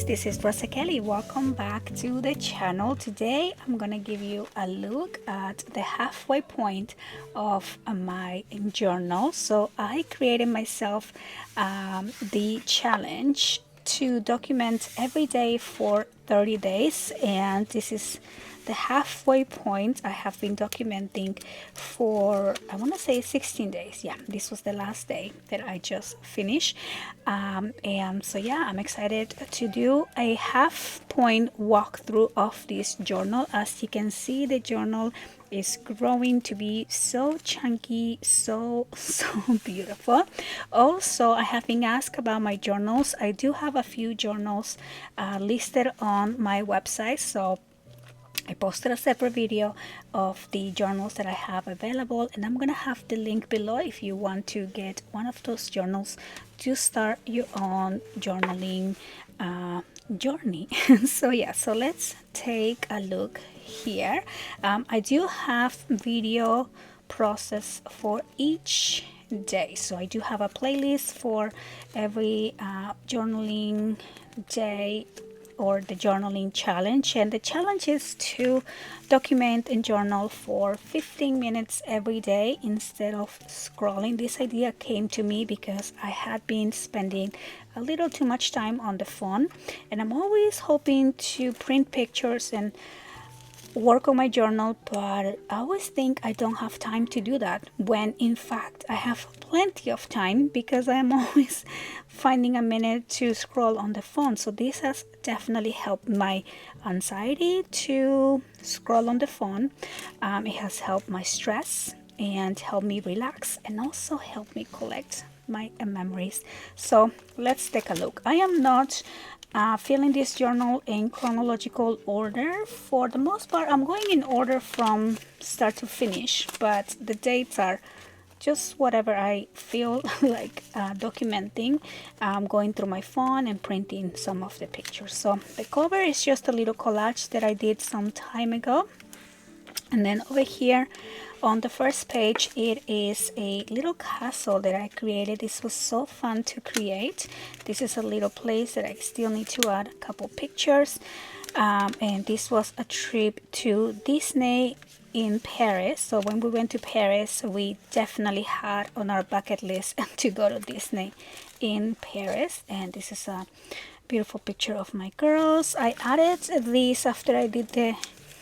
guys, this is Rosakelly. Welcome back to the channel. Today I'm gonna give you a look at the halfway point of my journal. So I created myself the challenge to document every day for 30 days, and this is the halfway point. I have been documenting for, I want to say 16 days. Yeah, this was the last day that I just finished. And so yeah, I'm excited to do a half point walkthrough of this journal. As you can see, the journal is growing to be so chunky, so beautiful. Also, I have been asked about my journals. I do have a few journals listed on my website, so I posted a separate video of the journals that I have available, and I'm gonna have the link below if you want to get one of those journals to start your own journaling journey. So yeah, so let's take a look here. I do have video process for each day, so I do have a playlist for every journaling day or the journaling challenge, and the challenge is to document and journal for 15 minutes every day instead of scrolling. This idea came to me because I had been spending a little too much time on the phone, and I'm always hoping to print pictures and work on my journal, but I always think I don't have time to do that, when in fact I have plenty of time because I'm always finding a minute to scroll on the phone. So this has definitely helped my anxiety to scroll on the phone. It has helped my stress and helped me relax, and also helped me collect my memories. So let's take a look. I am not filling this journal in chronological order. For the most part, I'm going in order from start to finish, but the dates are just whatever I feel like documenting. I'm going through my phone and printing some of the pictures. So the cover is just a little collage that I did some time ago. And then over here on the first page, it is a little castle that I created. This was so fun to create. This is a little place that I still need to add a couple pictures. And this was a trip to Disney in Paris. So when we went to Paris, we definitely had on our bucket list to go to Disney in Paris. And this is a beautiful picture of my girls. I added these after I did the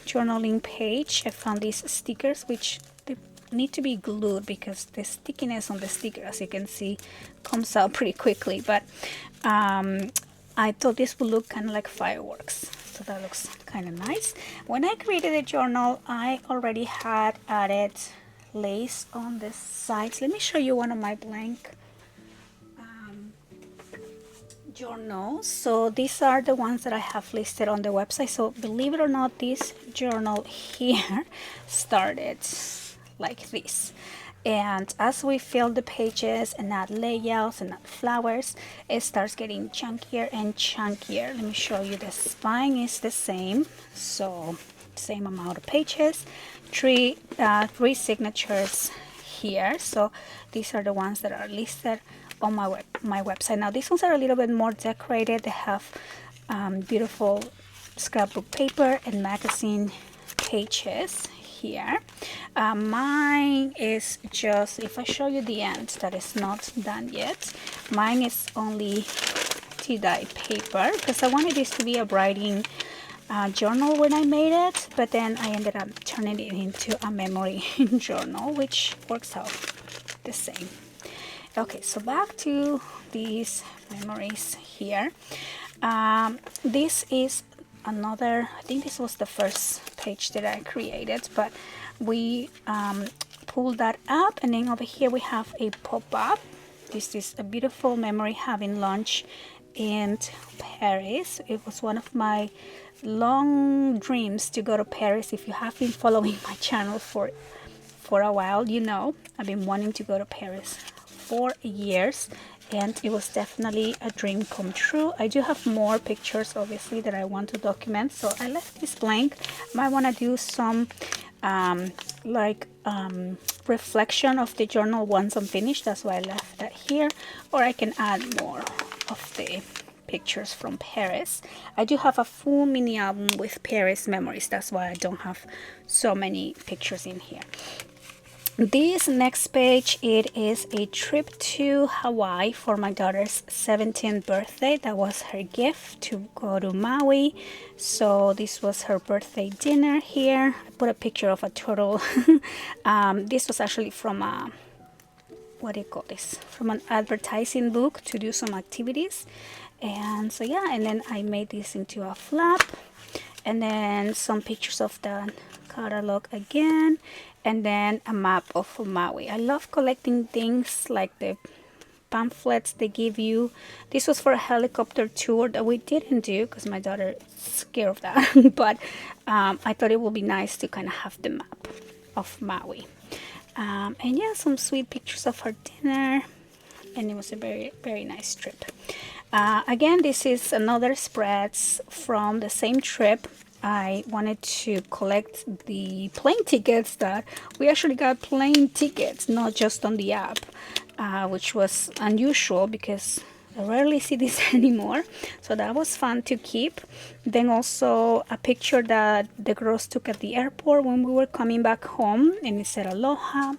journaling page. I found these stickers, which they need to be glued because the stickiness on the sticker, as you can see, comes out pretty quickly, but I thought this would look kind of like fireworks, so that looks kind of nice. When I created a journal, I already had added lace on the sides. Let me show you one of my blank journals. So these are the ones that I have listed on the website. So believe it or not, this journal here started like this, and as we fill the pages and add layouts and add flowers, it starts getting chunkier and chunkier. Let me show you. The spine is the same, so same amount of pages, three signatures here. So these are the ones that are listed on my website. Now these ones are a little bit more decorated. They have beautiful scrapbook paper and magazine pages here. Mine is just, if I show you the end, that is not done yet. Mine is only tea-dye paper because I wanted this to be a writing journal when I made it, but then I ended up turning it into a memory journal, which works out the same. Okay, so back to these memories here. This is another, I think this was the first page that I created, but we pulled that up, and then over here we have a pop-up. This is a beautiful memory having lunch in Paris. It was one of my long dreams to go to Paris. If you have been following my channel for a while, you know I've been wanting to go to Paris for years, and it was definitely a dream come true. I do have more pictures obviously that I want to document, so I left this blank. I might want to do some reflection of the journal once I'm finished. That's why I left that here, or I can add more of the pictures from Paris. I do have a full mini album with Paris memories. That's why I don't have so many pictures in here. This next page, it is a trip to Hawaii for my daughter's 17th birthday. That was her gift to go to Maui. So this was her birthday dinner here. I put a picture of a turtle. This was actually from a, what do you call this? From an advertising book to do some activities. And so yeah, and then I made this into a flap. And then some pictures of the catalog again, and then a map of Maui. I love collecting things like the pamphlets they give you. This was for a helicopter tour that we didn't do because my daughter is scared of that. But I thought it would be nice to kind of have the map of Maui. And yeah, some sweet pictures of her dinner, and it was a very, very nice trip. Again, this is another spreads from the same trip. I wanted to collect the plane tickets that we actually got plane tickets, not just on the app, which was unusual because I rarely see this anymore. So that was fun to keep. Then also a picture that the girls took at the airport when we were coming back home, and it said aloha.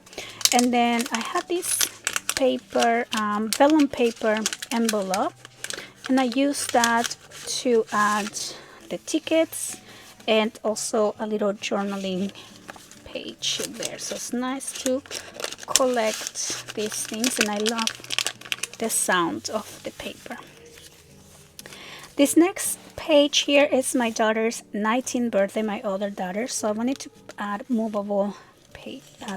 And then I had this paper, vellum paper envelope, and I used that to add the tickets and also a little journaling page there. So it's nice to collect these things, and I love the sound of the paper. This next page here is my daughter's 19th birthday, my other daughter. So I wanted to add movable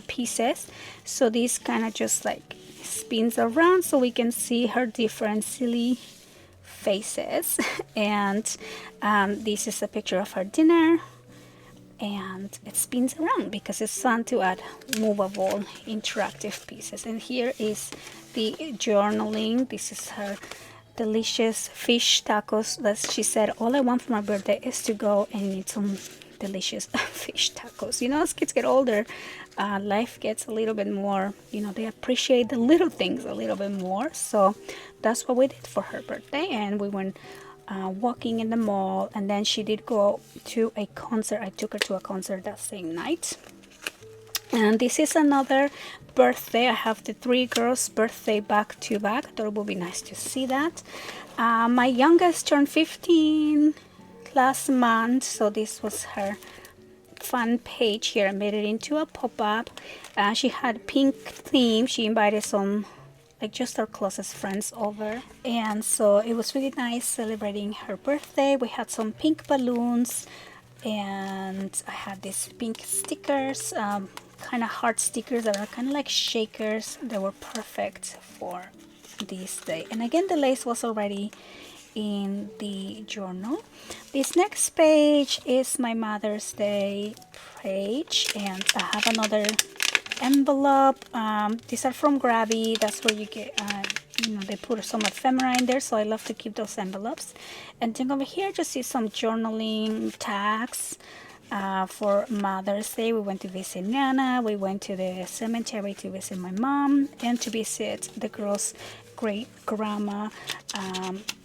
pieces. So this kind of just like spins around so we can see her different silly faces. And this is a picture of her dinner, and it spins around because it's fun to add movable interactive pieces. And here is the journaling. This is her delicious fish tacos that she said, all I want for my birthday is to go and eat some delicious fish tacos. You know, as kids get older, life gets a little bit more, you know, they appreciate the little things a little bit more. So that's what we did for her birthday, and we went walking in the mall, and then she did go to a concert. I took her to a concert that same night. And this is another birthday. I have the three girls' birthday back to back. I thought it would be nice to see that. My youngest turned 15 last month, so this was her fun page here. I made it into a pop-up. She had pink theme. She invited some, like, just our closest friends over, and so it was really nice celebrating her birthday. We had some pink balloons, and I had these pink stickers, kind of heart stickers that are kind of like shakers. They were perfect for this day. And again, the lace was already in the journal. This next page is my Mother's Day page, and I have another envelope. These are from Grabby. That's where you get, you know, they put some ephemera in there, so I love to keep those envelopes. And then over here, just see some journaling tags for Mother's Day. We went to visit Nana. We went to the cemetery to visit my mom and to visit the girls' great grandma.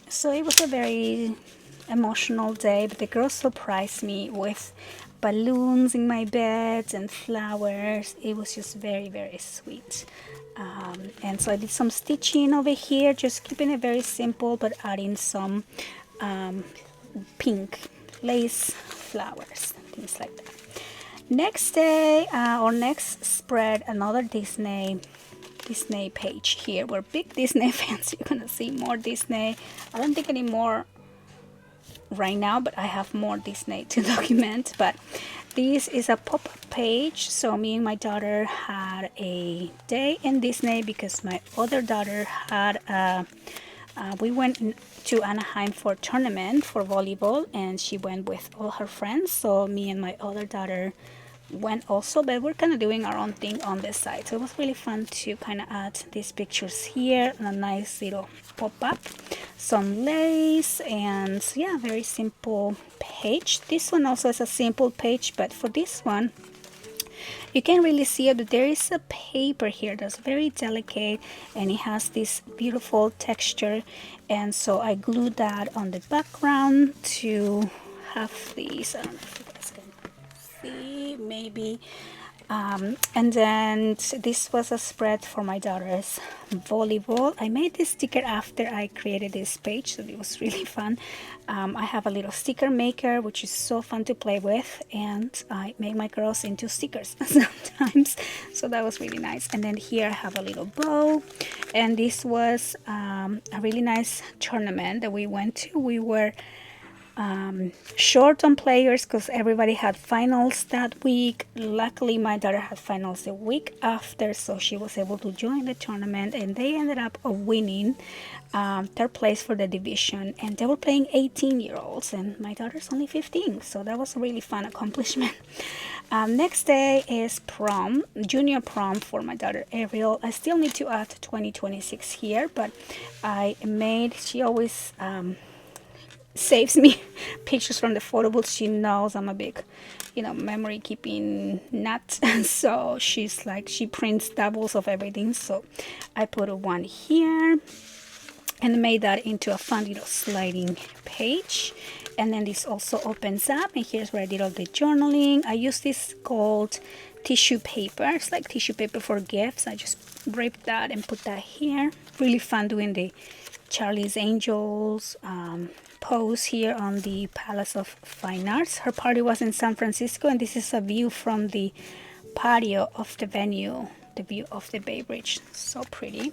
So it was a very emotional day, but the girls surprised me with balloons in my bed and flowers. It was just very, very sweet. And so I did some stitching over here, just keeping it very simple, but adding some pink lace flowers, things like that. Next day, or next spread, another Disney page here. We're big Disney fans. You're gonna see more Disney. I don't think anymore right now, but I have more Disney to document. But this is a pop-up page. So me and my daughter had a day in Disney because my other daughter had we went to Anaheim for a tournament for volleyball, and she went with all her friends. So me and my other daughter went also, but we're kind of doing our own thing on this side. So it was really fun to kind of add these pictures here and a nice little pop-up, some lace, and yeah, very simple page. This one also is a simple page, but for this one You can't really see it, but there is a paper here that's very delicate and it has this beautiful texture, and so I glued that on the background to have these. I don't know if you guys can see, maybe. And then this was a spread for my daughter's volleyball. I made this sticker after I created this page, so it was really fun. I have a little sticker maker, which is so fun to play with, and I make my girls into stickers sometimes, so that was really nice. And then here I have a little bow, and this was a really nice tournament that we went to. We were short on players because everybody had finals that week. Luckily, my daughter had finals the week after, so she was able to join the tournament, and they ended up winning third place for the division, and they were playing 18-year-olds, and my daughter's only 15, so that was a really fun accomplishment. Next day is prom, junior prom for my daughter Ariel. I still need to add 2026 here, but she always saves me pictures from the photo booth. She knows I'm a big, memory keeping nut. So she's like, she prints doubles of everything. So I put one here and made that into a fun little sliding page. And then this also opens up, and here's where I did all the journaling. I use this gold tissue paper. It's like tissue paper for gifts. I just ripped that and put that here. Really fun doing the Charlie's Angels pose here on the Palace of Fine Arts. Her party was in San Francisco, and this is a view from the patio of the venue, the view of the Bay Bridge. So pretty.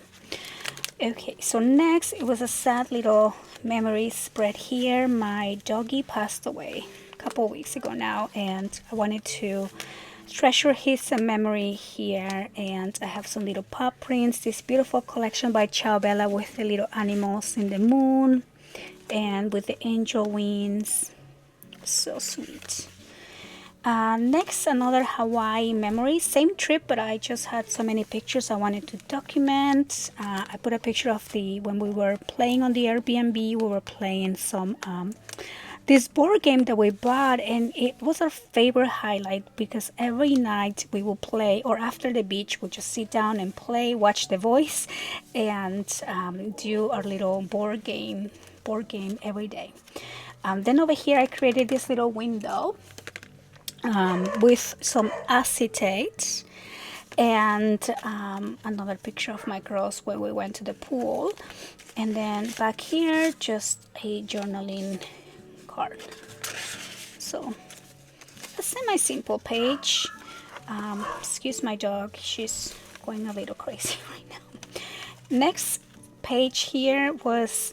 Okay, so next it was a sad little memory spread here. My doggy passed away a couple weeks ago now, and I wanted to treasure his memory here, and I have some little paw prints. This beautiful collection by Ciao Bella with the little animals in the moon and with the angel wings. So sweet. Next, another Hawaii memory. Same trip, but I just had so many pictures I wanted to document. I put a picture of when we were playing on the Airbnb. We were playing some this board game that we bought, and it was our favorite highlight because every night we will play, or after the beach we'll just sit down and play, watch The Voice, and do our little board game every day. Then over here I created this little window with some acetate, and another picture of my girls when we went to the pool, and then back here just a journaling card. So a semi-simple page. Excuse my dog, she's going a little crazy right now. Next page here was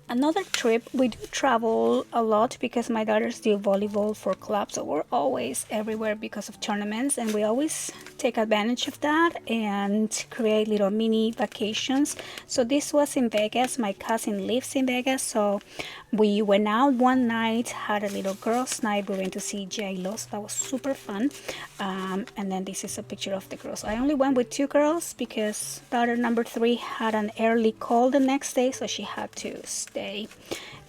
another trip. We do travel a lot because my daughters do volleyball for clubs, so we're always everywhere because of tournaments, and we always take advantage of that and create little mini vacations. So this was in Vegas. My cousin lives in Vegas, so we went out one night, had a little girls' night. We went to see J-Lo, so that was super fun. And then this is a picture of the girls. I only went with 2 girls because daughter number 3 had an early call the next day, so she had to stay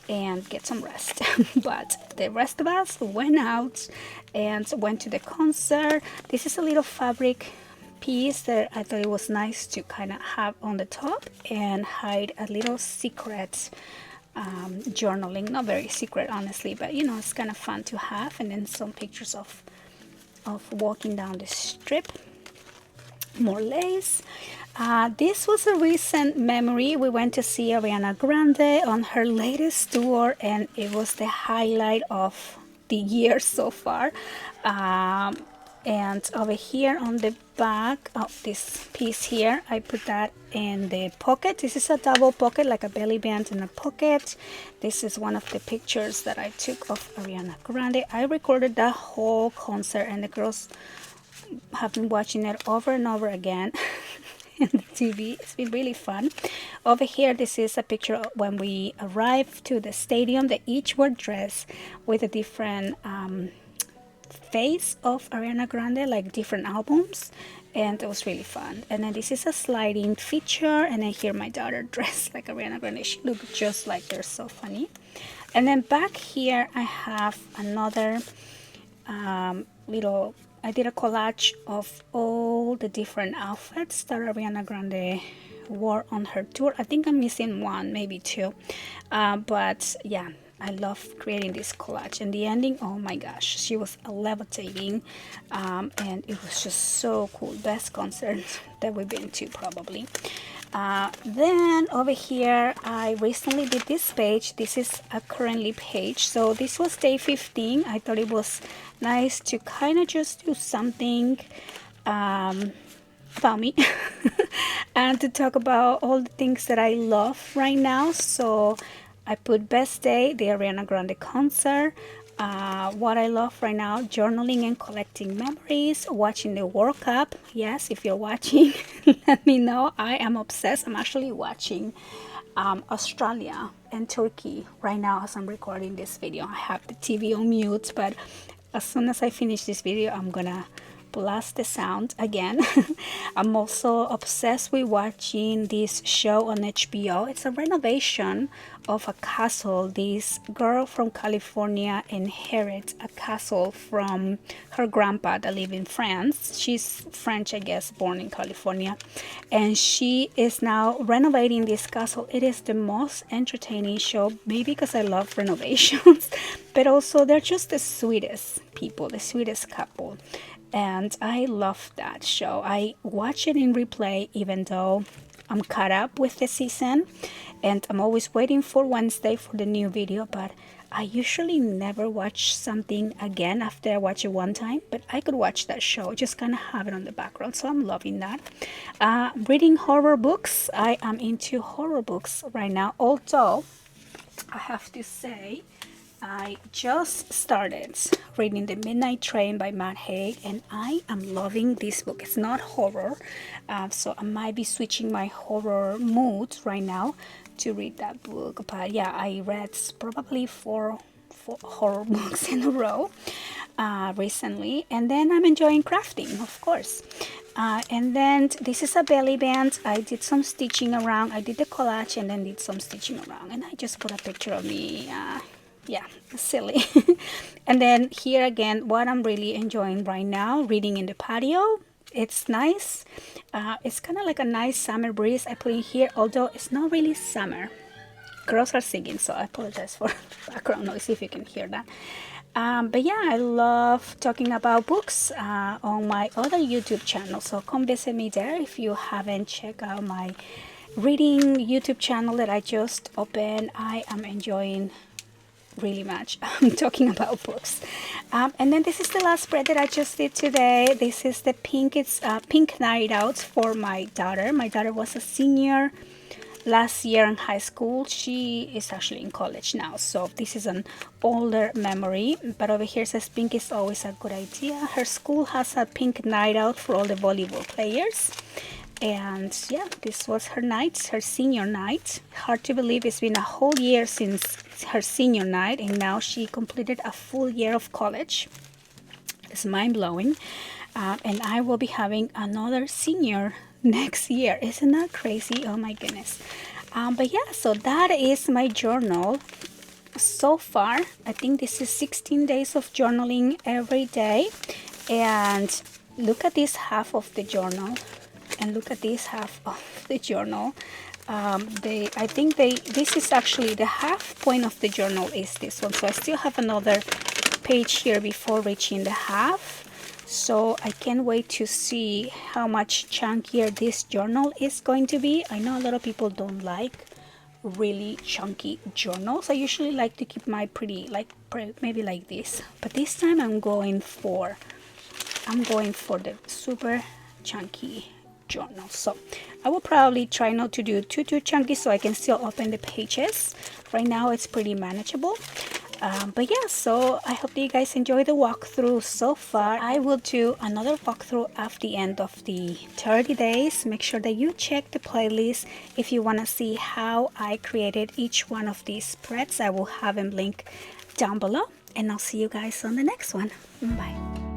and get some rest. But the rest of us went out and went to the concert. This is a little fabric piece that I thought it was nice to kind of have on the top and hide a little secret journaling. Not very secret, honestly, but it's kind of fun to have. And then some pictures of walking down the strip. More lace. This was a recent memory. We went to see Ariana Grande on her latest tour, and it was the highlight of the year so far. And over here on the back of this piece here, I put that in the pocket. This is a double pocket, like a belly band in a pocket. This is one of the pictures that I took of Ariana Grande. I recorded that whole concert, and the girls have been watching it over and over again on the TV. It's been really fun. Over here, this is a picture of when we arrived to the stadium. They each were dressed with a different face of Ariana Grande, like different albums, and it was really fun. And then this is a sliding feature, and then here my daughter dressed like Ariana Grande. She looked just like her, so funny. And then back here I have another little I did a collage of all the different outfits that Ariana Grande wore on her tour. I think I'm missing one, maybe two, but yeah, I love creating this collage. And the ending, oh my gosh, she was levitating, and it was just so cool. Best concert that we've been to, probably. Then over here, I recently did this page. This is a currently page, so this was day 15. I thought it was nice to kind of just do something about me and to talk about all the things that I love right now. So I put best day, the Ariana Grande concert, what I love right now, journaling and collecting memories, watching the World Cup. Yes, if you're watching, let me know. I am obsessed. I'm actually watching Australia and Turkey right now as I'm recording this video. I have the TV on mute, but as soon as I finish this video, I'm gonna blast the sound again. I'm also obsessed with watching this show on HBO. It's a renovation of a castle. This girl from California inherits a castle from her grandpa that lives in France. She's French, I guess, born in California, and she is now renovating this castle. It is the most entertaining show, maybe because I love renovations, but also they're just the sweetest people, the sweetest couple. And I love that show. I watch it in replay even though I'm caught up with the season, and I'm always waiting for Wednesday for the new video, but I usually never watch something again after I watch it one time. But I could watch that show, just kind of have it on the background, so I'm loving that. Reading horror books. I am into horror books right now, although I have to say I just started reading The Midnight Train by Matt Haig, and I am loving this book. It's not horror, so I might be switching my horror mood right now to read that book. But yeah, I read probably four horror books in a row recently, and then I'm enjoying crafting, of course. And then this is a belly band. I did some stitching around. I did the collage and then did some stitching around, and I just put a picture of me. Yeah, silly. And then here again, what I'm really enjoying right now, reading in the patio. It's nice. It's kind of like a nice summer breeze I put in here, although it's not really summer. Girls are singing, so I apologize for background noise if you can hear that. But yeah, I love talking about books on my other YouTube channel, so come visit me there if you haven't checked out my reading YouTube channel that I just opened. I am enjoying really much talking about books. And then this is the last spread that I just did today. This is the pink. It's pink night out for my daughter. My daughter was a senior last year in high school. She is actually in college now, so this is an older memory. But over here says pink is always a good idea. Her school has a pink night out for all the volleyball players. And yeah, this was her night, her senior night. Hard to believe it's been a whole year since her senior night, and now she completed a full year of college. It's mind-blowing. And I will be having another senior next year. Isn't that crazy? Oh my goodness. But yeah, so that is my journal so far. I think this is 16 days of journaling every day. And look at this half of the journal. And look at this half of the journal. I think this is actually the half point of the journal is this one. So I still have another page here before reaching the half. So I can't wait to see how much chunkier this journal is going to be. I know a lot of people don't like really chunky journals. I usually like to keep my pretty, like maybe like this. But this time I'm going for the super chunky journal. So I will probably try not to do too chunky so I can still open the pages. Right now it's pretty manageable. But yeah, so I hope that you guys enjoy the walkthrough so far. I will do another walkthrough at the end of the 30 days. Make sure that you check the playlist if you want to see how I created each one of these spreads. I will have them linked down below, and I'll see you guys on the next one. Bye.